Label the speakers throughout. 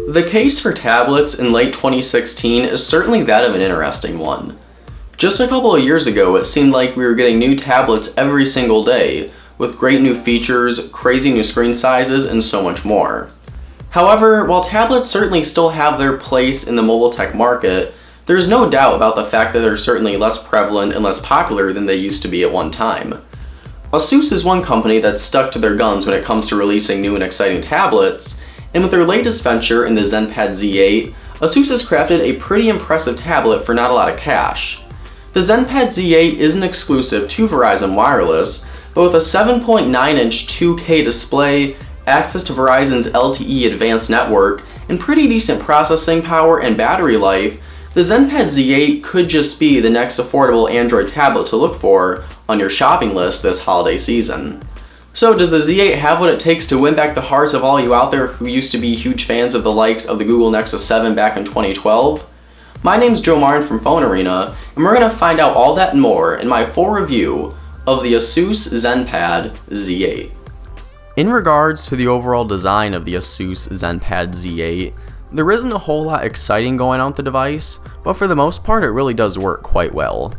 Speaker 1: The case for tablets in late 2016 is certainly that of an interesting one. Just a couple of years ago, it seemed like we were getting new tablets every single day, with great new features, crazy new screen sizes, and so much more. However, while tablets certainly still have their place in the mobile tech market, there's no doubt about the fact that they're certainly less prevalent and less popular than they used to be at one time. Asus is one company that's stuck to their guns when it comes to releasing new and exciting tablets, and with their latest venture in the ZenPad Z8, Asus has crafted a pretty impressive tablet for not a lot of cash. The ZenPad Z8 isn't exclusive to Verizon Wireless, but with a 7.9-inch 2K display, access to Verizon's LTE advanced network, and pretty decent processing power and battery life, the ZenPad Z8 could just be the next affordable Android tablet to look for on your shopping list this holiday season. So does the Z8 have what it takes to win back the hearts of all you out there who used to be huge fans of the likes of the Google Nexus 7 back in 2012? My name's Joe Martin from PhoneArena, and we're going to find out all that and more in my full review of the Asus ZenPad Z8. In regards to the overall design of the Asus ZenPad Z8, there isn't a whole lot exciting going on with the device, but for the most part it really does work quite well.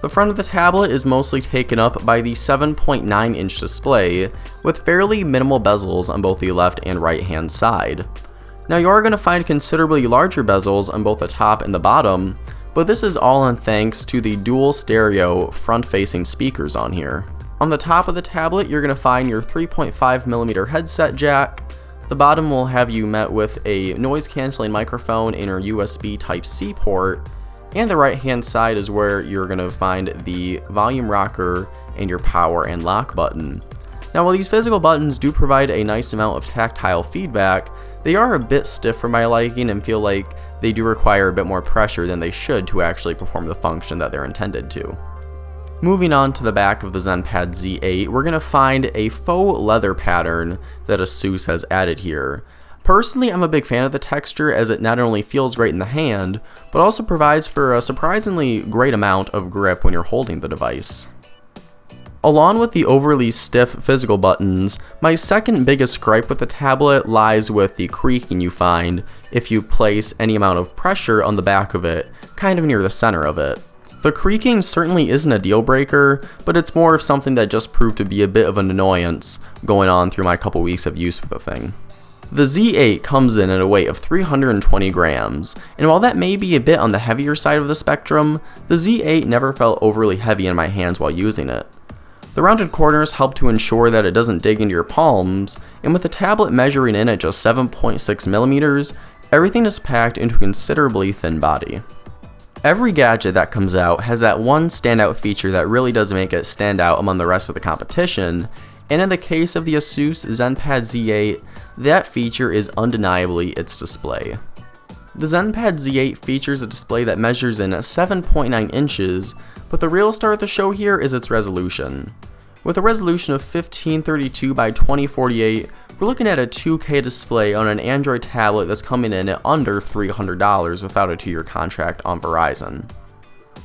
Speaker 1: The front of the tablet is mostly taken up by the 7.9-inch display, with fairly minimal bezels on both the left and right hand side. Now you are going to find considerably larger bezels on both the top and the bottom, but this is all in thanks to the dual stereo front-facing speakers on here. On the top of the tablet you're going to find your 3.5mm headset jack. The bottom will have you met with a noise-canceling microphone and your USB Type-C port, and the right-hand side is where you're going to find the volume rocker and your power and lock button. Now while these physical buttons do provide a nice amount of tactile feedback, they are a bit stiff for my liking and feel like they do require a bit more pressure than they should to actually perform the function that they're intended to. Moving on to the back of the ZenPad Z8, we're going to find a faux leather pattern that Asus has added here. Personally, I'm a big fan of the texture as it not only feels great in the hand, but also provides for a surprisingly great amount of grip when you're holding the device. Along with the overly stiff physical buttons, my second biggest gripe with the tablet lies with the creaking you find if you place any amount of pressure on the back of it, kind of near the center of it. The creaking certainly isn't a deal breaker, but it's more of something that just proved to be a bit of an annoyance going on through my couple weeks of use with the thing. The Z8 comes in at a weight of 320 grams, and while that may be a bit on the heavier side of the spectrum, the Z8 never felt overly heavy in my hands while using it. The rounded corners help to ensure that it doesn't dig into your palms, and with the tablet measuring in at just 7.6mm, everything is packed into a considerably thin body. Every gadget that comes out has that one standout feature that really does make it stand out among the rest of the competition, and in the case of the Asus ZenPad Z8, that feature is undeniably its display. The ZenPad Z8 features a display that measures in 7.9 inches, but the real star of the show here is its resolution. With a resolution of 1532 by 2048, we're looking at a 2K display on an Android tablet that's coming in at under $300 without a 2-year contract on Verizon.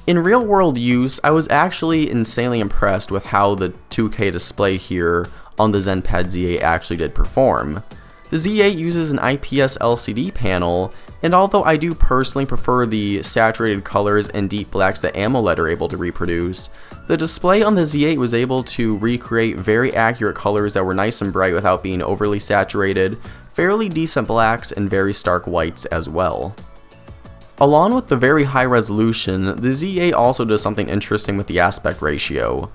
Speaker 1: In real world use, I was actually insanely impressed with how the 2K display here on the ZenPad Z8 actually did perform. The Z8 uses an IPS LCD panel, and although I do personally prefer the saturated colors and deep blacks that AMOLED are able to reproduce, the display on the Z8 was able to recreate very accurate colors that were nice and bright without being overly saturated, fairly decent blacks, and very stark whites as well. Along with the very high resolution, the Z8 also does something interesting with the aspect ratio.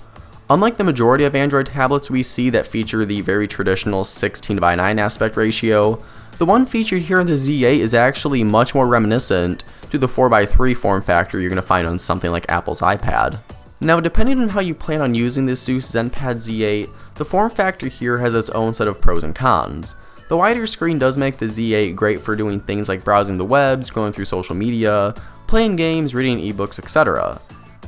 Speaker 1: Unlike the majority of Android tablets we see that feature the very traditional 16:9 aspect ratio, the one featured here in the Z8 is actually much more reminiscent to the 4:3 form factor you're going to find on something like Apple's iPad. Now, depending on how you plan on using the Asus ZenPad Z8, the form factor here has its own set of pros and cons. The wider screen does make the Z8 great for doing things like browsing the web, scrolling through social media, playing games, reading ebooks, etc.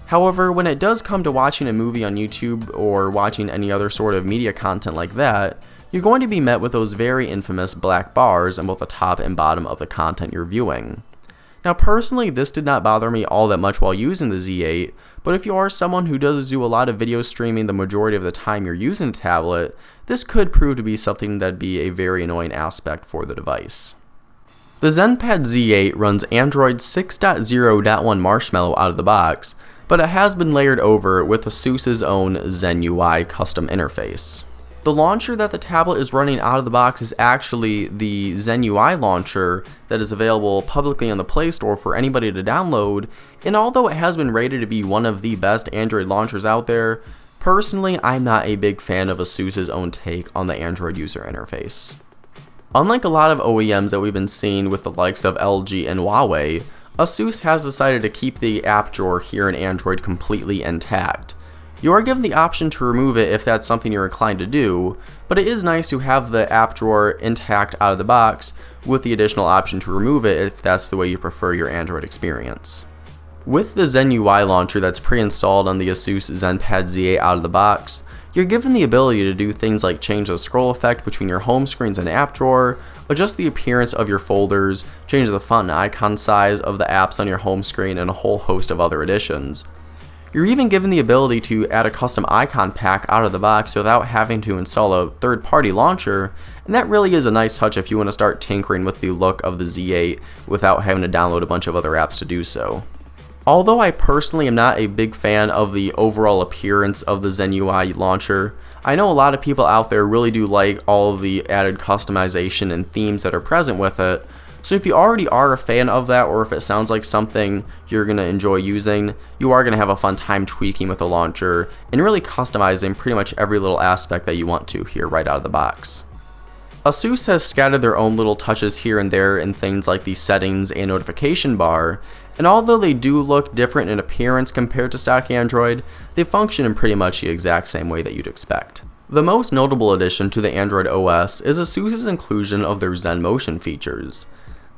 Speaker 1: However, when it does come to watching a movie on YouTube or watching any other sort of media content like that, you're going to be met with those very infamous black bars on both the top and bottom of the content you're viewing. Now personally, this did not bother me all that much while using the Z8, but if you are someone who does do a lot of video streaming the majority of the time you're using a tablet, this could prove to be something that'd be a very annoying aspect for the device. The ZenPad Z8 runs Android 6.0.1 Marshmallow out of the box, but it has been layered over with Asus's own Zen UI custom interface. The launcher that the tablet is running out of the box is actually the Zen UI launcher that is available publicly on the Play Store for anybody to download, and although it has been rated to be one of the best Android launchers out there, personally I'm not a big fan of Asus's own take on the Android user interface. Unlike a lot of OEMs that we've been seeing with the likes of LG and Huawei, Asus has decided to keep the app drawer here in Android completely intact. You are given the option to remove it if that's something you're inclined to do, but it is nice to have the app drawer intact out of the box with the additional option to remove it if that's the way you prefer your Android experience. With the Zen UI launcher that's pre-installed on the Asus ZenPad Z8 out of the box, you're given the ability to do things like change the scroll effect between your home screens and app drawer, adjust the appearance of your folders, change the font and icon size of the apps on your home screen, and a whole host of other additions. You're even given the ability to add a custom icon pack out of the box without having to install a third-party launcher, and that really is a nice touch if you want to start tinkering with the look of the Z8 without having to download a bunch of other apps to do so. Although I personally am not a big fan of the overall appearance of the Zen UI launcher, I know a lot of people out there really do like all of the added customization and themes that are present with it. So if you already are a fan of that, or if it sounds like something you're going to enjoy using, you are going to have a fun time tweaking with the launcher and really customizing pretty much every little aspect that you want to here right out of the box. Asus has scattered their own little touches here and there in things like the settings and notification bar, and although they do look different in appearance compared to stock Android, they function in pretty much the exact same way that you'd expect. The most notable addition to the Android OS is Asus's inclusion of their Zen Motion features.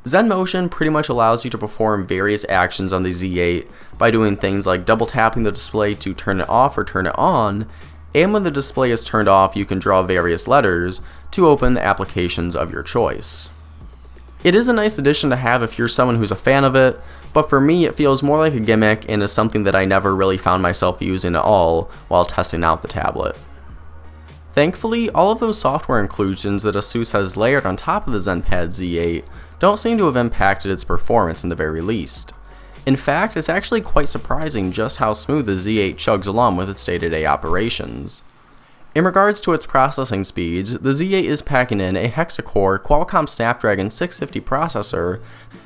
Speaker 1: Zen Motion pretty much allows you to perform various actions on the Z8 by doing things like double tapping the display to turn it off or turn it on, and when the display is turned off you can draw various letters to open the applications of your choice. It is a nice addition to have if you're someone who's a fan of it, but for me it feels more like a gimmick and is something that I never really found myself using at all while testing out the tablet. Thankfully, all of those software inclusions that Asus has layered on top of the ZenPad Z8 don't seem to have impacted its performance in the very least. In fact, it's actually quite surprising just how smooth the Z8 chugs along with its day-to-day operations. In regards to its processing speeds, the Z8 is packing in a hexa-core Qualcomm Snapdragon 650 processor.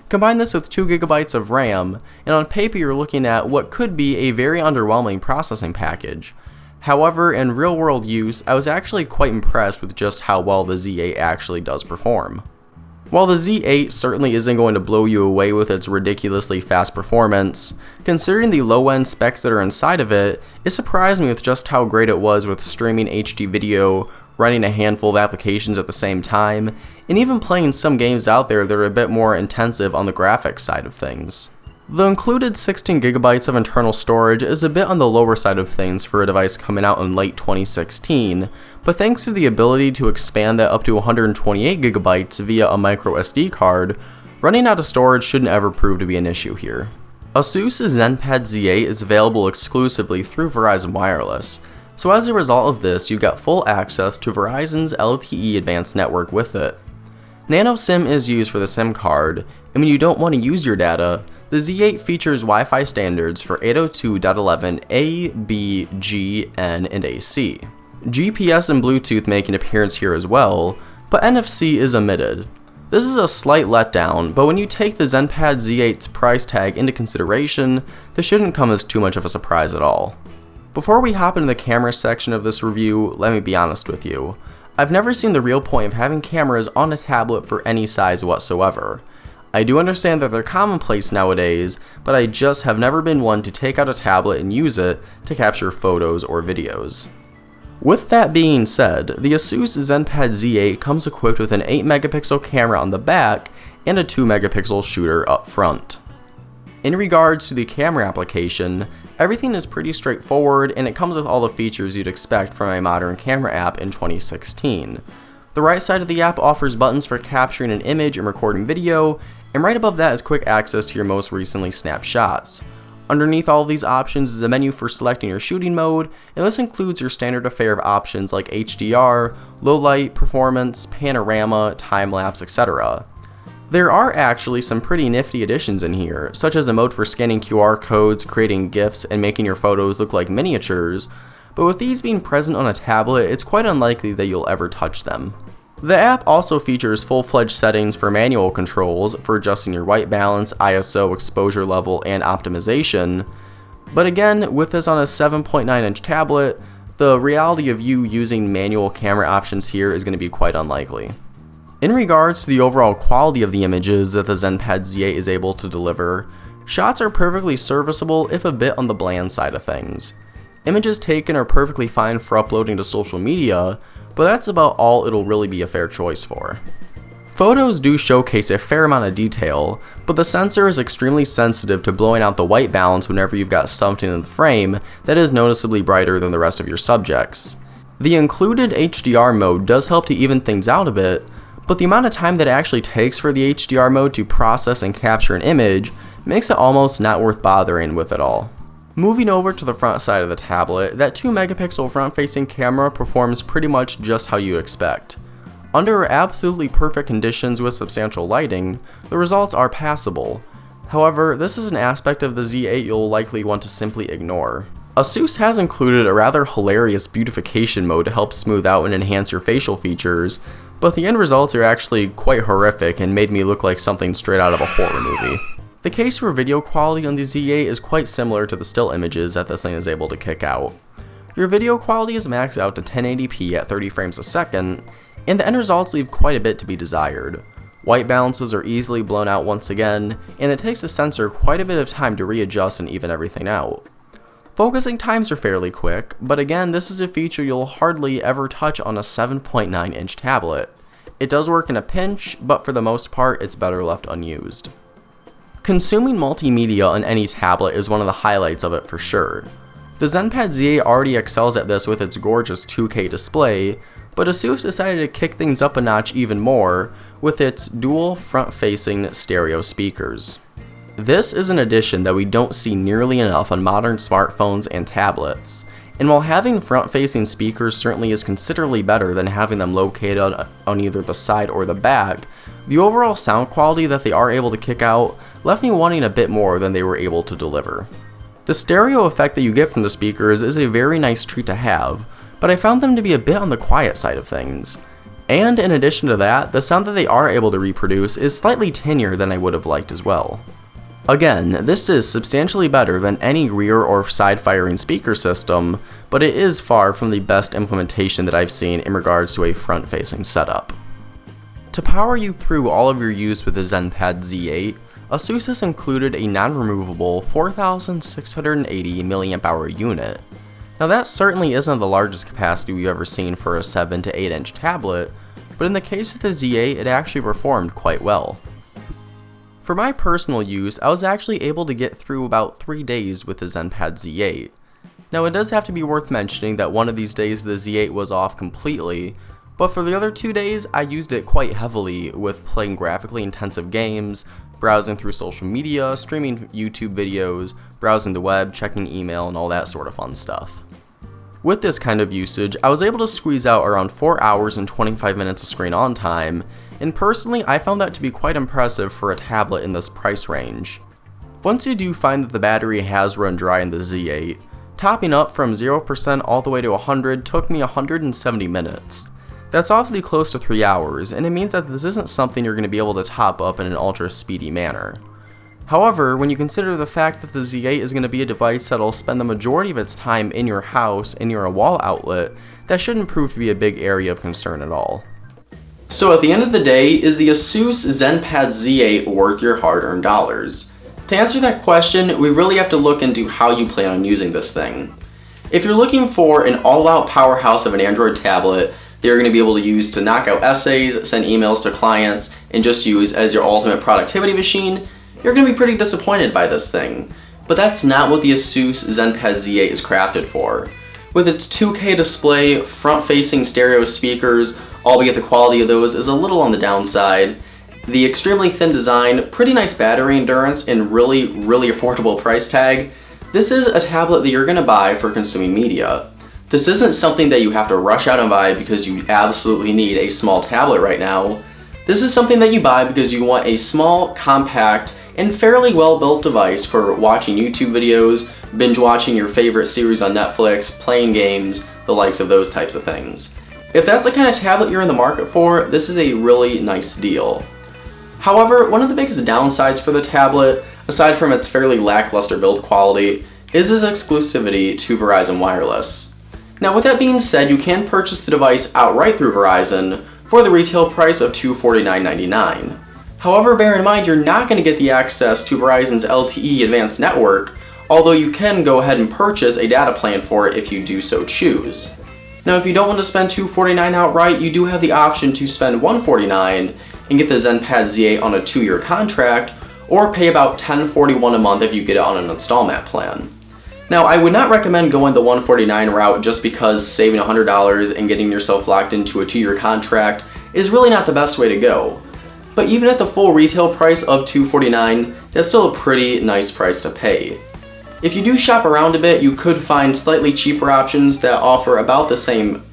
Speaker 1: Combine this with 2GB of RAM, and on paper you're looking at what could be a very underwhelming processing package. However, in real-world use, I was actually quite impressed with just how well the Z8 actually does perform. While the Z8 certainly isn't going to blow you away with its ridiculously fast performance, considering the low-end specs that are inside of it, it surprised me with just how great it was with streaming HD video, running a handful of applications at the same time, and even playing some games out there that are a bit more intensive on the graphics side of things. The included 16GB of internal storage is a bit on the lower side of things for a device coming out in late 2016, but thanks to the ability to expand that up to 128GB via a micro SD card, running out of storage shouldn't ever prove to be an issue here. Asus's ZenPad Z8 is available exclusively through Verizon Wireless, so as a result of this you get full access to Verizon's LTE advanced network with it. Nano SIM is used for the SIM card, and when you don't want to use your data, the Z8 features Wi-Fi standards for 802.11a, b, g, n, and AC. GPS and Bluetooth make an appearance here as well, but NFC is omitted. This is a slight letdown, but when you take the ZenPad Z8's price tag into consideration, this shouldn't come as too much of a surprise at all. Before we hop into the camera section of this review, let me be honest with you. I've never seen the real point of having cameras on a tablet for any size whatsoever. I do understand that they're commonplace nowadays, but I just have never been one to take out a tablet and use it to capture photos or videos. With that being said, the Asus ZenPad Z8 comes equipped with an 8MP camera on the back and a 2MP shooter up front. In regards to the camera application, everything is pretty straightforward and it comes with all the features you'd expect from a modern camera app in 2016. The right side of the app offers buttons for capturing an image and recording video, and right above that is quick access to your most recently snapped shots. Underneath all of these options is a menu for selecting your shooting mode, and this includes your standard affair of options like HDR, low light, performance, panorama, time-lapse, etc. There are actually some pretty nifty additions in here, such as a mode for scanning QR codes, creating GIFs, and making your photos look like miniatures, but with these being present on a tablet, it's quite unlikely that you'll ever touch them. The app also features full-fledged settings for manual controls for adjusting your white balance, ISO, exposure level, and optimization, but again, with this on a 7.9-inch tablet, the reality of you using manual camera options here is going to be quite unlikely. In regards to the overall quality of the images that the ZenPad Z8 is able to deliver, shots are perfectly serviceable if a bit on the bland side of things. Images taken are perfectly fine for uploading to social media, but that's about all it'll really be a fair choice for. Photos do showcase a fair amount of detail, but the sensor is extremely sensitive to blowing out the white balance whenever you've got something in the frame that is noticeably brighter than the rest of your subjects. The included HDR mode does help to even things out a bit, but the amount of time that it actually takes for the HDR mode to process and capture an image makes it almost not worth bothering with at all. Moving over to the front side of the tablet, that 2-megapixel front-facing camera performs pretty much just how you expect. Under absolutely perfect conditions with substantial lighting, the results are passable. However, this is an aspect of the Z8 you'll likely want to simply ignore. Asus has included a rather hilarious beautification mode to help smooth out and enhance your facial features, but the end results are actually quite horrific and made me look like something straight out of a horror movie. The case for video quality on the Z8 is quite similar to the still images that this thing is able to kick out. Your video quality is maxed out to 1080p at 30 frames a second, and the end results leave quite a bit to be desired. White balances are easily blown out once again, and it takes the sensor quite a bit of time to readjust and even everything out. Focusing times are fairly quick, but again, this is a feature you'll hardly ever touch on a 7.9-inch tablet. It does work in a pinch, but for the most part, it's better left unused. Consuming multimedia on any tablet is one of the highlights of it for sure. The ZenPad Z8 already excels at this with its gorgeous 2K display, but Asus decided to kick things up a notch even more with its dual front-facing stereo speakers. This is an addition that we don't see nearly enough on modern smartphones and tablets, and while having front-facing speakers certainly is considerably better than having them located on either the side or the back, the overall sound quality that they are able to kick out left me wanting a bit more than they were able to deliver. The stereo effect that you get from the speakers is a very nice treat to have, but I found them to be a bit on the quiet side of things. And in addition to that, the sound that they are able to reproduce is slightly tinier than I would have liked as well. Again, this is substantially better than any rear or side-firing speaker system, but it is far from the best implementation that I've seen in regards to a front-facing setup. To power you through all of your use with the ZenPad Z8, Asus has included a non-removable 4680 mAh unit. Now that certainly isn't the largest capacity we've ever seen for a 7 to 8-inch tablet, but in the case of the Z8 it actually performed quite well. For my personal use, I was actually able to get through about 3 days with the ZenPad Z8. Now it does have to be worth mentioning that one of these days the Z8 was off completely, but for the other 2 days I used it quite heavily with playing graphically intensive games, browsing through social media, streaming YouTube videos, browsing the web, checking email, and all that sort of fun stuff. With this kind of usage, I was able to squeeze out around 4 hours and 25 minutes of screen on time, and personally I found that to be quite impressive for a tablet in this price range. Once you do find that the battery has run dry in the Z8, topping up from 0% all the way to 100 took me 170 minutes. That's awfully close to 3 hours, and it means that this isn't something you're going to be able to top up in an ultra speedy manner. However, when you consider the fact that the Z8 is going to be a device that'll spend the majority of its time in your house and near a wall outlet, that shouldn't prove to be a big area of concern at all. So at the end of the day, is the Asus ZenPad Z8 worth your hard-earned dollars? To answer that question, we really have to look into how you plan on using this thing. If you're looking for an all-out powerhouse of an Android tablet that you're going to be able to use to knock out essays, send emails to clients, and just use as your ultimate productivity machine, you're going to be pretty disappointed by this thing. But that's not what the Asus ZenPad Z8 is crafted for. With its 2K display, front-facing stereo speakers, albeit the quality of those is a little on the downside, the extremely thin design, pretty nice battery endurance, and really affordable price tag, this is a tablet that you're going to buy for consuming media. This isn't something that you have to rush out and buy because you absolutely need a small tablet right now. This is something that you buy because you want a small, compact, and fairly well-built device for watching YouTube videos, binge watching your favorite series on Netflix, playing games, the likes of those types of things. If that's the kind of tablet you're in the market for, this is a really nice deal. However, one of the biggest downsides for the tablet, aside from its fairly lackluster build quality, is its exclusivity to Verizon Wireless. Now with that being said, you can purchase the device outright through Verizon for the retail price of $249.99. However, bear in mind you're not going to get the access to Verizon's LTE advanced network, although you can go ahead and purchase a data plan for it if you do so choose. Now if you don't want to spend $249 outright, you do have the option to spend $149 and get the ZenPad Z8 on a 2-year contract, or pay about $10.41 a month if you get it on an installment plan. Now I would not recommend going the $149 route just because saving $100 and getting yourself locked into a 2-year contract is really not the best way to go. But even at the full retail price of $249, that's still a pretty nice price to pay. If you do shop around a bit, you could find slightly cheaper options that offer about the same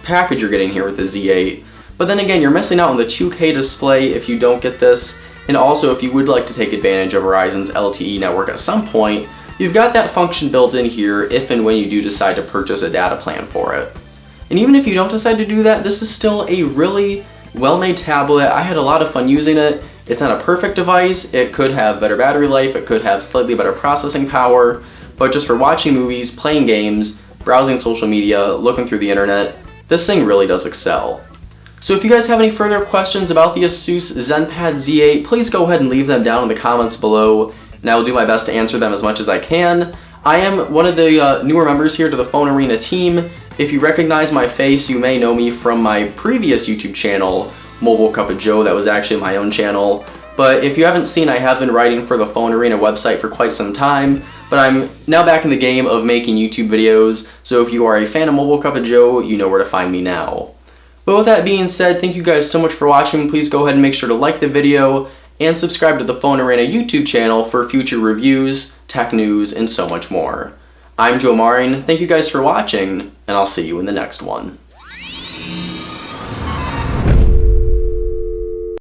Speaker 1: package you're getting here with the Z8, but then again, you're missing out on the 2K display if you don't get this, and also if you would like to take advantage of Verizon's LTE network at some point, you've got that function built in here if and when you do decide to purchase a data plan for it. And even if you don't decide to do that, this is still a really well-made tablet. I had a lot of fun using it. It's not a perfect device. It could have better battery life, it could have slightly better processing power, but just for watching movies, playing games, browsing social media, looking through the internet, this thing really does excel. So if you guys have any further questions about the Asus ZenPad Z8, please go ahead and leave them down in the comments below, and I will do my best to answer them as much as I can. I am one of the newer members here to the PhoneArena team. If you recognize my face, you may know me from my previous YouTube channel, Mobile Cup of Joe. That was actually my own channel. But if you haven't seen, I have been writing for the PhoneArena website for quite some time, but I'm now back in the game of making YouTube videos, so if you are a fan of Mobile Cup of Joe, you know where to find me now. But with that being said, thank you guys so much for watching. Please go ahead and make sure to like the video and subscribe to the PhoneArena YouTube channel for future reviews, tech news, and so much more. I'm Joe Marin, thank you guys for watching, and I'll see you in the next one.